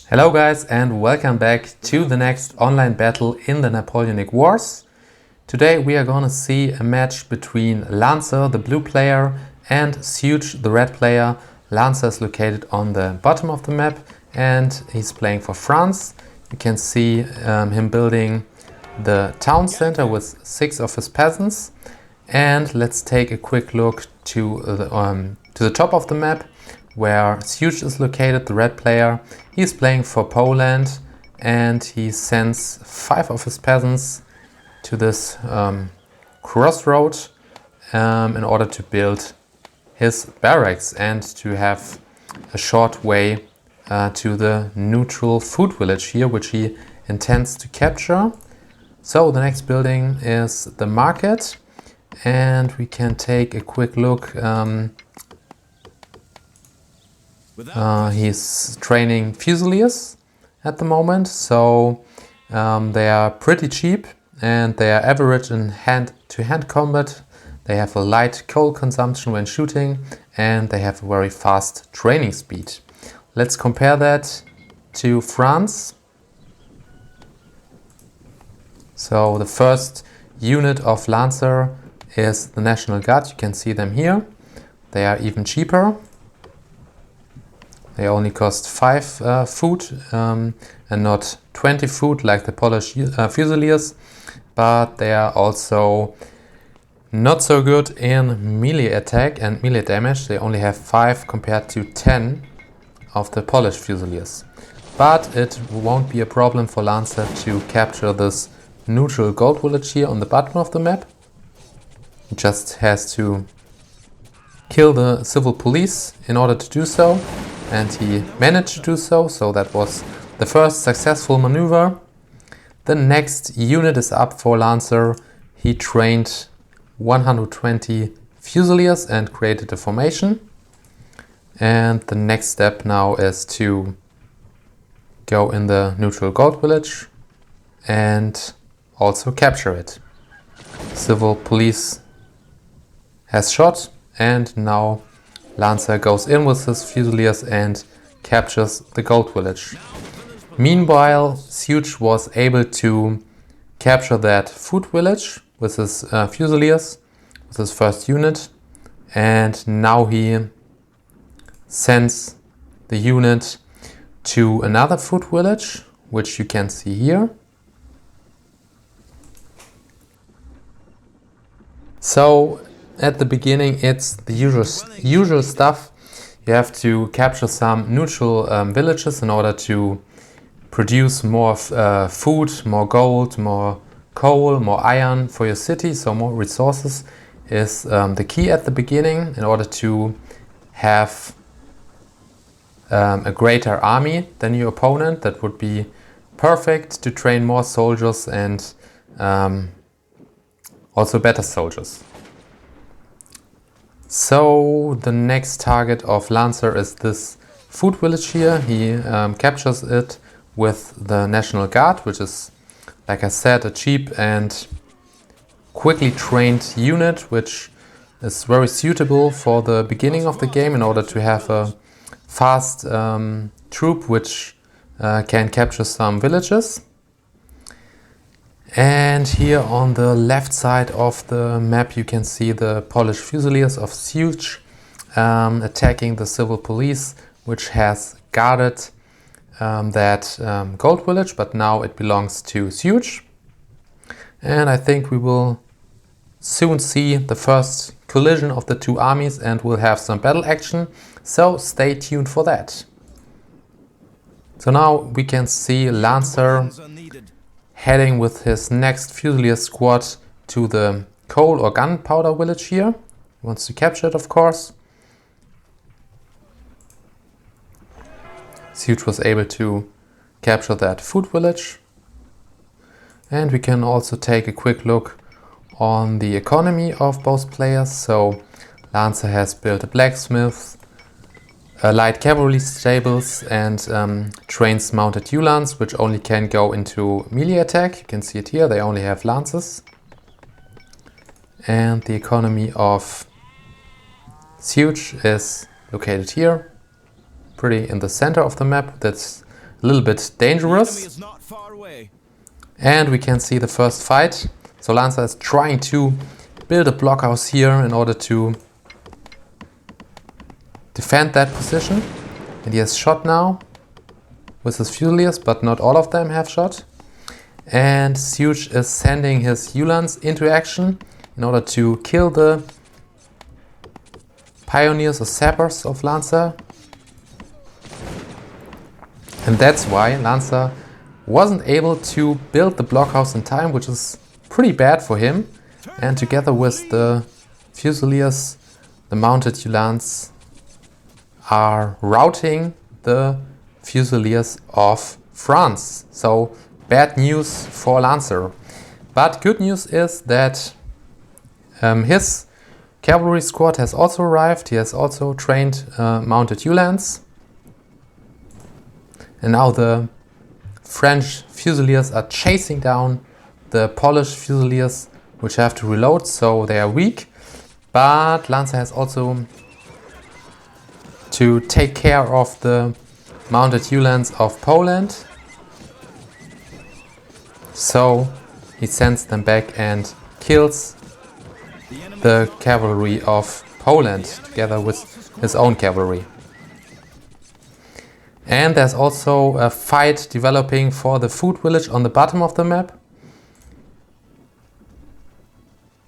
Hello guys and welcome back to the next online battle in the Napoleonic Wars. Today we are gonna see a match between Lancer, the blue player, and Suge, the red player. Lancer is located on the bottom of the map and he's playing for France. You can see him building the town center with 6 of his peasants. And let's take a quick look to the top of the map, where Suge is located, the red player. He's playing for Poland and he sends 5 of his peasants to this crossroad in order to build his barracks and to have a short way to the neutral food village here, which he intends to capture. So the next building is the market, and we can take a quick look. He's training Fusiliers at the moment, so they are pretty cheap and they are average in hand-to-hand combat. They have a light coal consumption when shooting and they have a very fast training speed. Let's compare that to France. So the first unit of Lancer is the National Guard. You can see them here. They are even cheaper. They only cost 5 food and not 20 food like the Polish Fusiliers, but they are also not so good in melee attack and melee damage. They only have 5 compared to 10 of the Polish Fusiliers. But it won't be a problem for Lancer to capture this neutral gold village here on the bottom of the map. He just has to kill the civil police in order to do so. And he managed to do so, so that was the first successful maneuver. The next unit is up for Lancer. He trained 120 Fusiliers and created a formation. And the next step now is to go in the neutral gold village and also capture it. Civil police has shot, and now Lancer goes in with his Fusiliers and captures the gold village. Meanwhile, Suge was able to capture that food village with his Fusiliers, with his first unit, and now he sends the unit to another food village, which you can see here. So at the beginning, it's the usual stuff. You have to capture some neutral villages in order to produce more food, more gold, more coal, more iron for your city. So more resources is the key at the beginning in order to have a greater army than your opponent. That would be perfect to train more soldiers and also better soldiers. So the next target of Lancer is this food village here. He captures it with the National Guard, which is, like I said, a cheap and quickly trained unit, which is very suitable for the beginning of the game in order to have a fast troop which can capture some villages. And here on the left side of the map you can see the Polish Fusiliers of Suge attacking the civil police, which has guarded that gold village, but now it belongs to Suge. And I think we will soon see the first collision of the two armies and we'll have some battle action, so stay tuned for that. So now we can see Lancer heading with his next Fusilier squad to the coal or gunpowder village here. He wants to capture it, of course. Suge was able to capture that food village. And we can also take a quick look on the economy of both players. So Lancer has built a blacksmith, light cavalry stables, and trains mounted Uhlans, which only can go into melee attack. You can see it here, they only have lances. And the economy of Suge is located here, pretty in the center of the map. That's a little bit dangerous. And we can see the first fight. So Lancer is trying to build a blockhouse here in order to defend that position. And he has shot now with his Fusiliers, but not all of them have shot. And Suge is sending his Uhlans into action in order to kill the pioneers or sappers of Lancer. And that's why Lancer wasn't able to build the blockhouse in time, which is pretty bad for him. And together with the Fusiliers, the mounted Uhlans are routing the Fusiliers of France. So bad news for Lancer. But good news is that his cavalry squad has also arrived. He has also trained mounted Uhlans. And now the French Fusiliers are chasing down the Polish Fusiliers, which have to reload, so they are weak. But Lancer has also to take care of the mounted Uhlans of Poland. So he sends them back and kills the cavalry of Poland together with his own cavalry. And there's also a fight developing for the food village on the bottom of the map.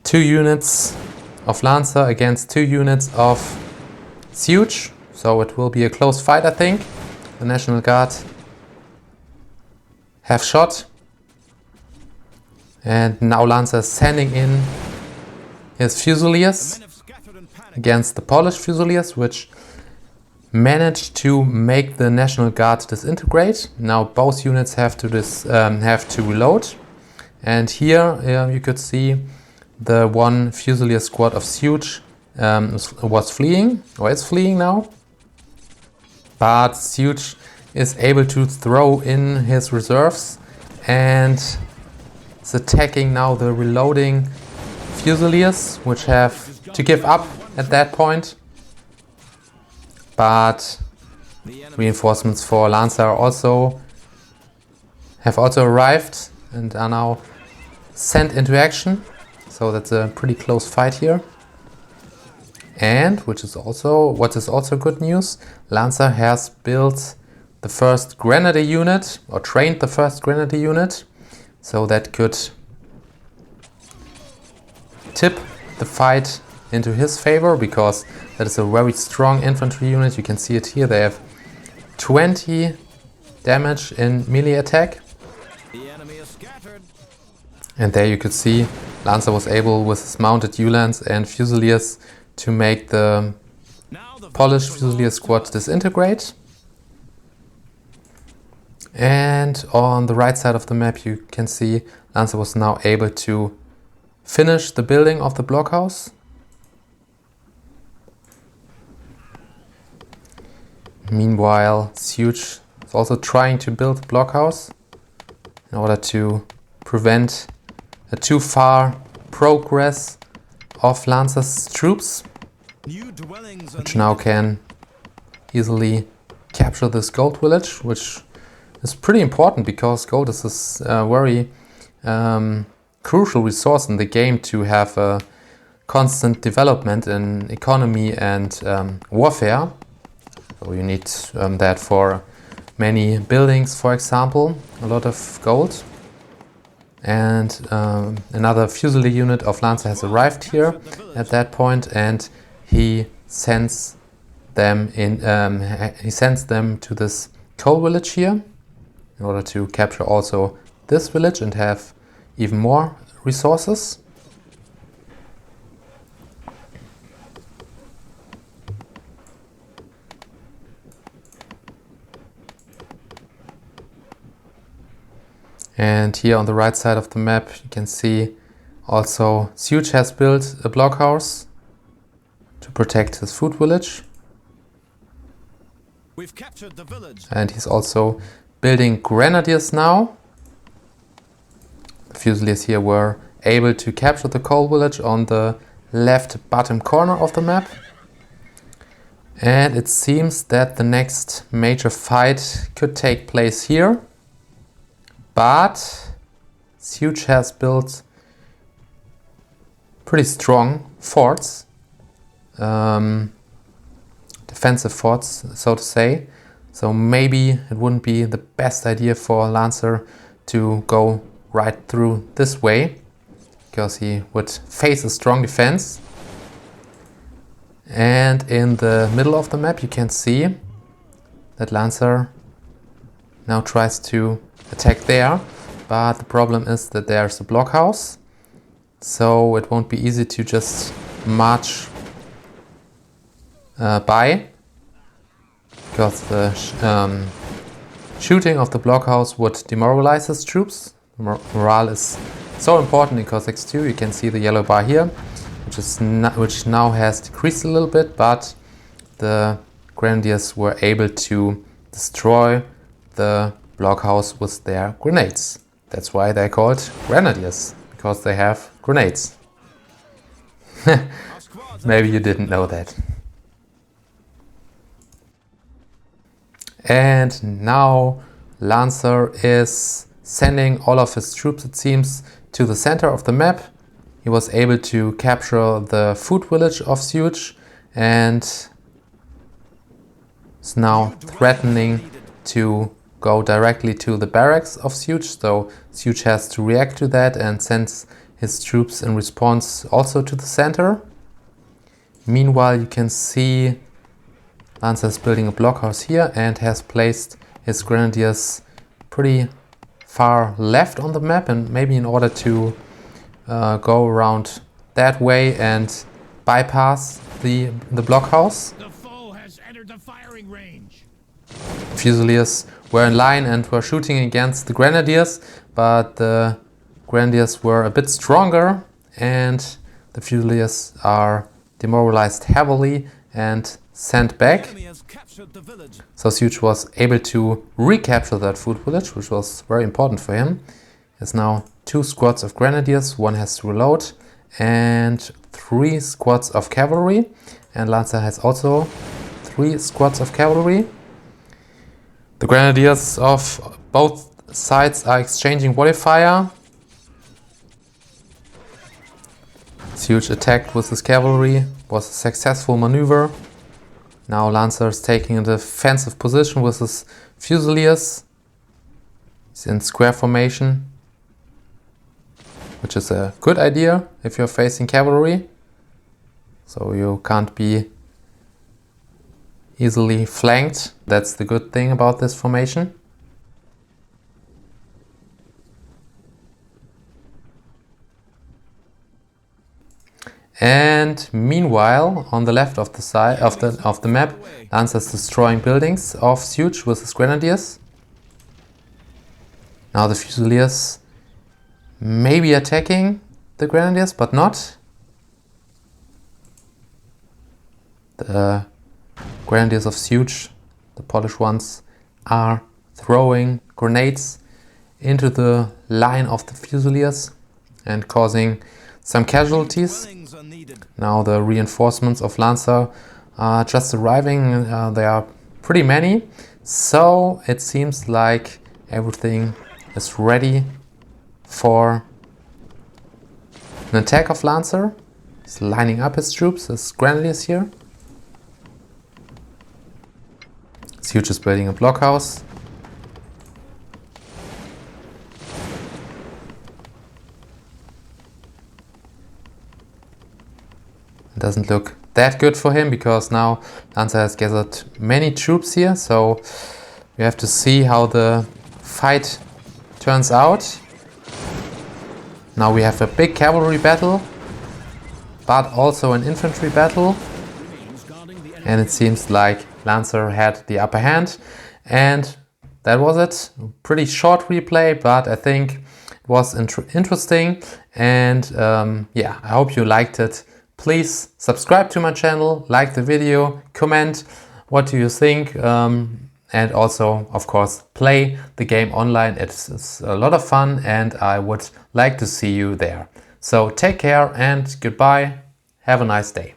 2 units of Lancer against 2 units of Suge. So it will be a close fight, I think. The National Guard have shot. And now Lancer is sending in his Fusiliers against the Polish Fusiliers, which managed to make the National Guard disintegrate. Now both units have to reload. And here you could see the one Fusilier squad of Suge was fleeing, or is fleeing now. But Suge is able to throw in his reserves and is attacking now the reloading Fusiliers, which have to give up at that point. But reinforcements for Lancer have also arrived and are now sent into action. So that's a pretty close fight here. And what is also good news, Lancer has built the first grenadier unit, or trained the first grenadier unit. So that could tip the fight into his favor, because that is a very strong infantry unit. You can see it here. They have 20 damage in melee attack. And there you could see Lancer was able, with his mounted Uhlans and Fusiliers, to make the Polish Fusilier squad disintegrate. And on the right side of the map you can see Lancer was now able to finish the building of the blockhouse. Meanwhile, Suge is also trying to build the blockhouse in order to prevent a too far progress of Lancer's troops, which now can easily capture this gold village, which is pretty important because gold is a very crucial resource in the game to have a constant development in economy and warfare. So you need that for many buildings, for example, a lot of gold. And another Fusilier unit of Lancer has arrived here at that point, and he sends them to this coal village here in order to capture also this village and have even more resources. And here on the right side of the map you can see also Suge has built a blockhouse to protect his food village. We've captured the village. And he's also building grenadiers now. The Fusiliers here were able to capture the coal village on the left bottom corner of the map. And it seems that the next major fight could take place here. But Suge has built pretty strong forts. Defensive forts, so to say. So maybe it wouldn't be the best idea for Lancer to go right through this way, because he would face a strong defense. And in the middle of the map you can see that Lancer now tries to attack there, but the problem is that there's a blockhouse, so it won't be easy to just march by, because the shooting of the blockhouse would demoralize his troops. Morale is so important in Cossacks 2. You can see the yellow bar here, which now has decreased a little bit, but the Grenadiers were able to destroy the blockhouse with their grenades. That's why they're called Grenadiers, because they have grenades. Maybe you didn't know that. And now Lancer is sending all of his troops, it seems, to the center of the map. He was able to capture the food village of Suge and is now threatening to go directly to the barracks of Suge. So Suge has to react to that and sends his troops in response also to the center. Meanwhile, you can see Lancer is building a blockhouse here and has placed his grenadiers pretty far left on the map, and maybe in order to go around that way and bypass the blockhouse. The foe has entered the firing range. Fusiliers were in line and were shooting against the grenadiers, but the grenadiers were a bit stronger and the Fusiliers are demoralized heavily and sent back. So Suge was able to recapture that food village, which was very important for him. There's now 2 squads of grenadiers, one has to reload, and 3 squads of cavalry. And Lancer has also 3 squads of cavalry. The grenadiers of both sides are exchanging volley fire. Suge attacked with his cavalry, was a successful maneuver. Now Lancer is taking a defensive position with his Fusiliers. He's in square formation, which is a good idea if you're facing cavalry. So you can't be easily flanked. That's the good thing about this formation. And meanwhile, on the left of the side of the map, Lancer is destroying buildings of Suge with his grenadiers. Now the Fusiliers may be attacking the grenadiers, but not. The grenadiers of Suge, the Polish ones, are throwing grenades into the line of the Fusiliers and causing some casualties. Now the reinforcements of Lancer are just arriving. There are pretty many. So it seems like everything is ready for an attack of Lancer. He's lining up his troops, his grenadiers here. Suge is building a blockhouse. It doesn't look that good for him because now Lancer has gathered many troops here, so we have to see how the fight turns out. Now we have a big cavalry battle, but also an infantry battle, and it seems like Lancer had the upper hand, and that was it. Pretty short replay, but I think it was interesting, and yeah, I hope you liked it. Please subscribe to my channel, like the video, comment what do you think, and also, of course, play the game online. It's a lot of fun and I would like to see you there. So take care and goodbye. Have a nice day.